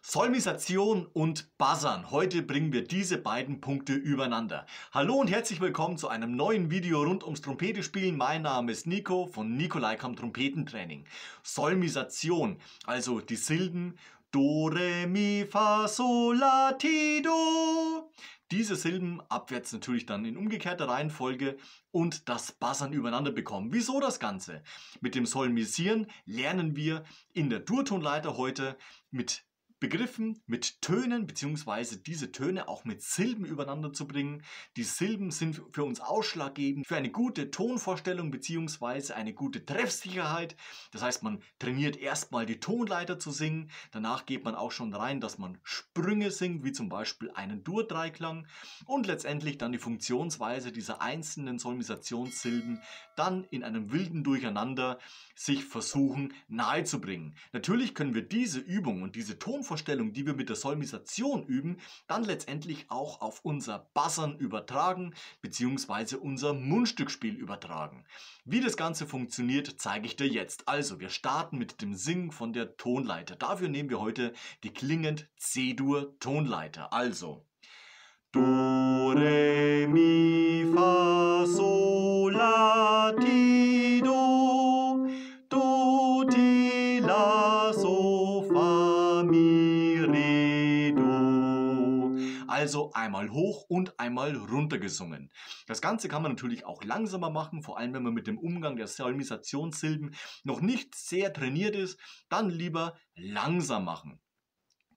Solmisation und Buzzern. Heute bringen wir diese beiden Punkte übereinander. Hallo und herzlich willkommen zu einem neuen Video rund ums Trompetespielen. Mein Name ist Nico von Nikolai.com Trompetentraining. Solmisation, also die Silben Do, Re, Mi, Fa, Sol, La, Ti, Do. Diese Silben abwärts natürlich dann in umgekehrter Reihenfolge und das Buzzern übereinander bekommen. Wieso das Ganze? Mit dem Solmisieren lernen wir in der Durtonleiter heute mit Begriffen, mit Tönen bzw. diese Töne auch mit Silben übereinander zu bringen. Die Silben sind für uns ausschlaggebend für eine gute Tonvorstellung bzw. eine gute Treffsicherheit. Das heißt, man trainiert erstmal die Tonleiter zu singen, danach geht man auch schon rein, dass man Sprünge singt, wie zum Beispiel einen Dur-Dreiklang und letztendlich dann die Funktionsweise dieser einzelnen Solmisationssilben dann in einem wilden Durcheinander sich versuchen nahezubringen. Natürlich können wir diese Übung und diese Tonvorstellung, die wir mit der Solmisation üben, dann letztendlich auch auf unser Buzzern übertragen bzw. unser Mundstückspiel übertragen. Wie das Ganze funktioniert, zeige ich dir jetzt. Also, wir starten mit dem Singen von der Tonleiter. Dafür nehmen wir heute die klingend C-Dur Tonleiter. Also Do, Re, Mi, Fa, Sol, La, Ti, Do, Do, Ti, La, So, Fa, Mi, Re, Do. Also einmal hoch und einmal runter gesungen. Das Ganze kann man natürlich auch langsamer machen, vor allem wenn man mit dem Umgang der Solmisationssilben noch nicht sehr trainiert ist, dann lieber langsam machen.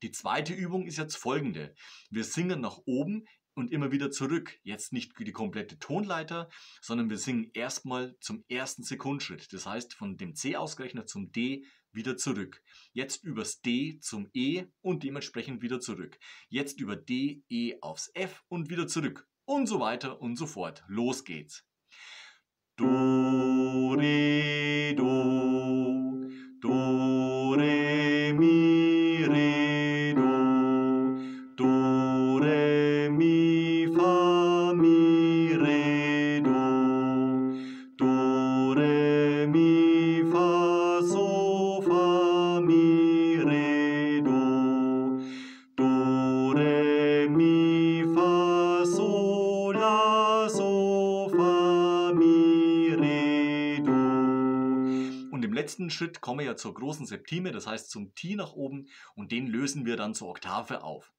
Die zweite Übung ist jetzt folgende. Wir singen nach oben und immer wieder zurück. Jetzt nicht die komplette Tonleiter, sondern wir singen erstmal zum ersten Sekundenschritt. Das heißt, von dem C ausgerechnet zum D wieder zurück. Jetzt übers D zum E und dementsprechend wieder zurück. Jetzt über D, E aufs F und wieder zurück. Und so weiter und so fort. Los geht's. Do, Re, Do, Do, Re, Mi, Re, Do, Do, Re, Mi, Fa, Mi, Re, Do, Do, Re, Mi, Fa, So, Fa, Mi, Re, Do, Do, Re, Mi, Fa, Sol, La, So, Fa, Mi, Re, Do. Und im letzten Schritt kommen wir ja zur großen Septime, das heißt zum Ti nach oben und den lösen wir dann zur Oktave auf.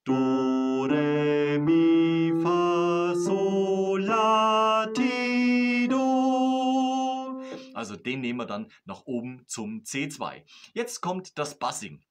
Do, Re, Mi, Fa, Sol, La, Ti, Do. Also den nehmen wir dann nach oben zum C2. Jetzt kommt das Buzzing.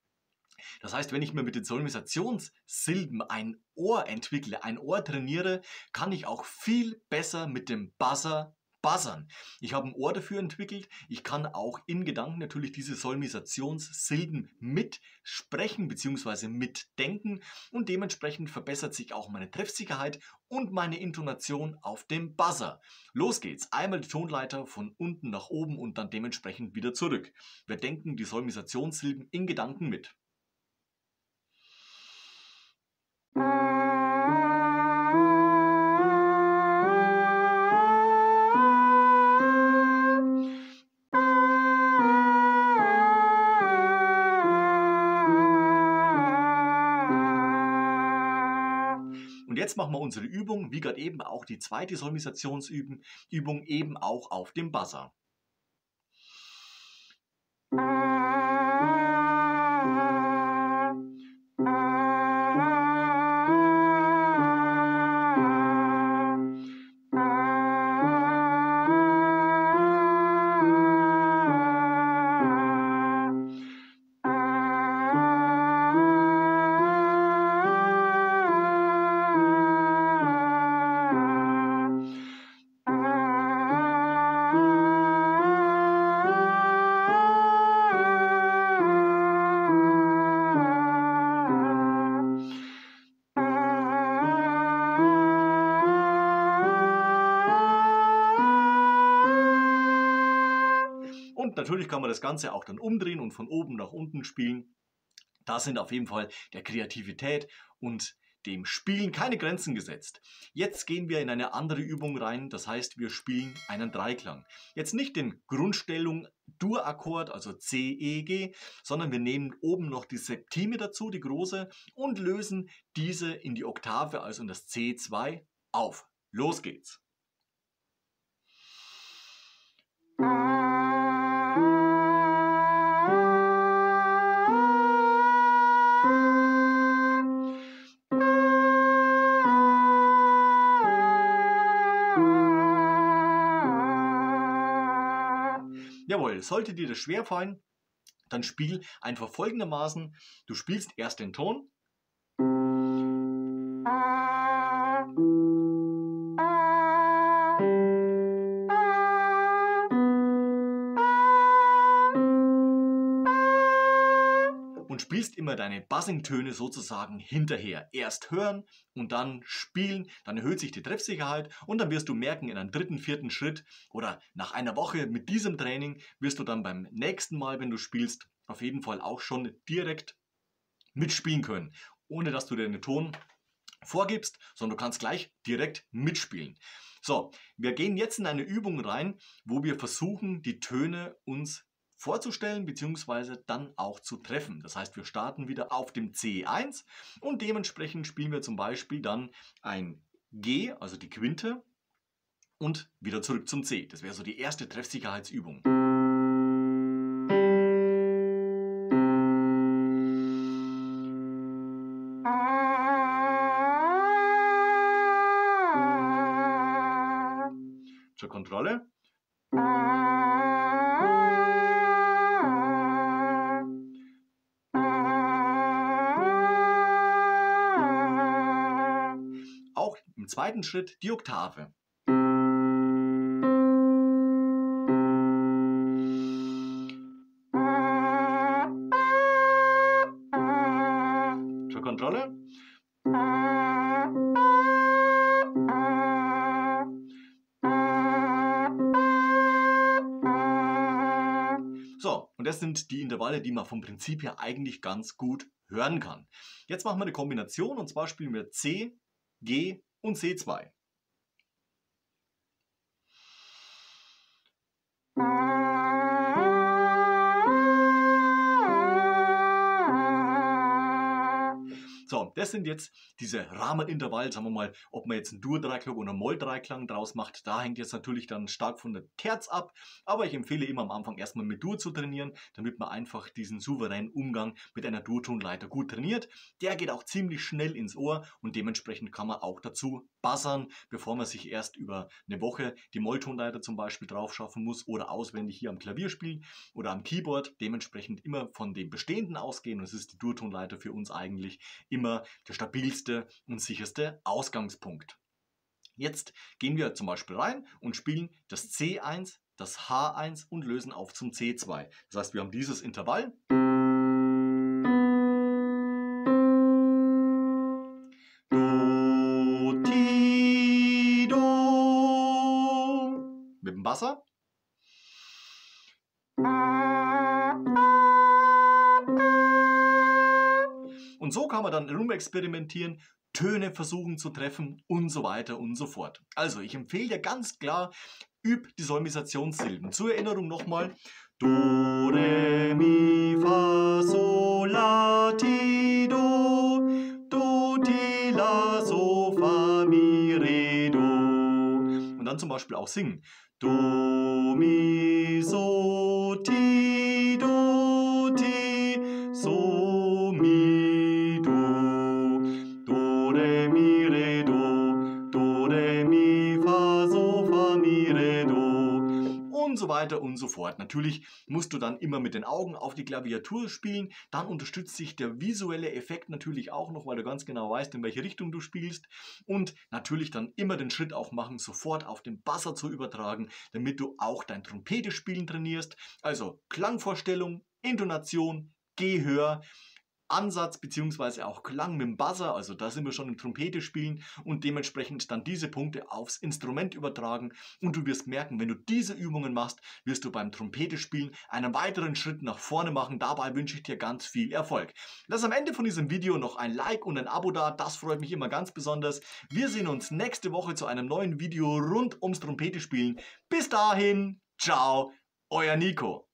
Das heißt, wenn ich mir mit den Solmisationssilben ein Ohr entwickle, ein Ohr trainiere, kann ich auch viel besser mit dem Buzzer buzzern. Ich habe ein Ohr dafür entwickelt. Ich kann auch in Gedanken natürlich diese Solmisationssilben mitsprechen bzw. mitdenken und dementsprechend verbessert sich auch meine Treffsicherheit und meine Intonation auf dem Buzzer. Los geht's. Einmal die Tonleiter von unten nach oben und dann dementsprechend wieder zurück. Wir denken die Solmisationssilben in Gedanken mit. Und jetzt machen wir unsere Übung, wie gerade eben auch die zweite Solmisationsübung, eben auch auf dem Buzzer. Und natürlich kann man das Ganze auch dann umdrehen und von oben nach unten spielen. Da sind auf jeden Fall der Kreativität und dem Spielen keine Grenzen gesetzt. Jetzt gehen wir in eine andere Übung rein, das heißt, wir spielen einen Dreiklang. Jetzt nicht den Grundstellung Dur-Akkord, also C, E, G, sondern wir nehmen oben noch die Septime dazu, die große, und lösen diese in die Oktave, also in das C2, auf. Los geht's! Jawohl, sollte dir das schwerfallen, dann spiel einfach folgendermaßen. Du spielst erst den Ton. Und spielst immer deine Buzzing-Töne sozusagen hinterher. Erst hören und dann spielen, dann erhöht sich die Treffsicherheit und dann wirst du merken, in einem dritten, vierten Schritt oder nach einer Woche mit diesem Training wirst du dann beim nächsten Mal, wenn du spielst, auf jeden Fall auch schon direkt mitspielen können, ohne dass du dir den Ton vorgibst, sondern du kannst gleich direkt mitspielen. So, wir gehen jetzt in eine Übung rein, wo wir versuchen, die Töne uns vorzustellen bzw. dann auch zu treffen. Das heißt, wir starten wieder auf dem C1 und dementsprechend spielen wir zum Beispiel dann ein G, also die Quinte, und wieder zurück zum C. Das wäre so die erste Treffsicherheitsübung. Zur Kontrolle. Auch im zweiten Schritt die Oktave. Zur Kontrolle. So, und das sind die Intervalle, die man vom Prinzip her eigentlich ganz gut hören kann. Jetzt machen wir eine Kombination und zwar spielen wir C, G und C2. So, das sind jetzt diese Rahmenintervalle, sagen wir mal, ob man jetzt einen Dur-Dreiklang oder einen Moll-Dreiklang draus macht, da hängt jetzt natürlich dann stark von der Terz ab, aber ich empfehle immer am Anfang erstmal mit Dur zu trainieren, damit man einfach diesen souveränen Umgang mit einer Dur-Tonleiter gut trainiert. Der geht auch ziemlich schnell ins Ohr und dementsprechend kann man auch dazu buzzern, bevor man sich erst über eine Woche die Molltonleiter zum Beispiel drauf schaffen muss oder auswendig hier am Klavier spielen oder am Keyboard. Dementsprechend immer von dem Bestehenden ausgehen und es ist die Dur-Tonleiter für uns eigentlich immer der stabilste und sicherste Ausgangspunkt. Jetzt gehen wir zum Beispiel rein und spielen das C1, das H1 und lösen auf zum C2. Das heißt, wir haben dieses Intervall. Do, Ti, Do. Mit dem Basser. Und so kann man dann rumexperimentieren, Töne versuchen zu treffen und so weiter und so fort. Also ich empfehle dir ganz klar, üb die Solmisationssilben. Zur Erinnerung nochmal: Do, Re, Mi, Fa, Sol, La, Ti, Do, Do, Ti, La, So, Fa, Mi, Re, Do. Und dann zum Beispiel auch singen. Do, Mi, So, Ti, Do, Ti, So, Mi, Do. Do, Re, Mi, Re, Do. Do, Re, Mi, Fa, So, Fa, Mi, Re, Do. Und so weiter und so fort. Natürlich musst du dann immer mit den Augen auf die Klaviatur spielen. Dann unterstützt sich der visuelle Effekt natürlich auch noch, weil du ganz genau weißt, in welche Richtung du spielst. Und natürlich dann immer den Schritt auch machen, sofort auf den Basser zu übertragen, damit du auch dein Trompete-Spielen trainierst. Also Klangvorstellung, Intonation, Gehör. Ansatz bzw. auch Klang mit dem Buzzer, also da sind wir schon im Trompete spielen und dementsprechend dann diese Punkte aufs Instrument übertragen und du wirst merken, wenn du diese Übungen machst, wirst du beim Trompete spielen einen weiteren Schritt nach vorne machen. Dabei wünsche ich dir ganz viel Erfolg. Lass am Ende von diesem Video noch ein Like und ein Abo da, das freut mich immer ganz besonders. Wir sehen uns nächste Woche zu einem neuen Video rund ums Trompete spielen. Bis dahin, ciao, euer Nico.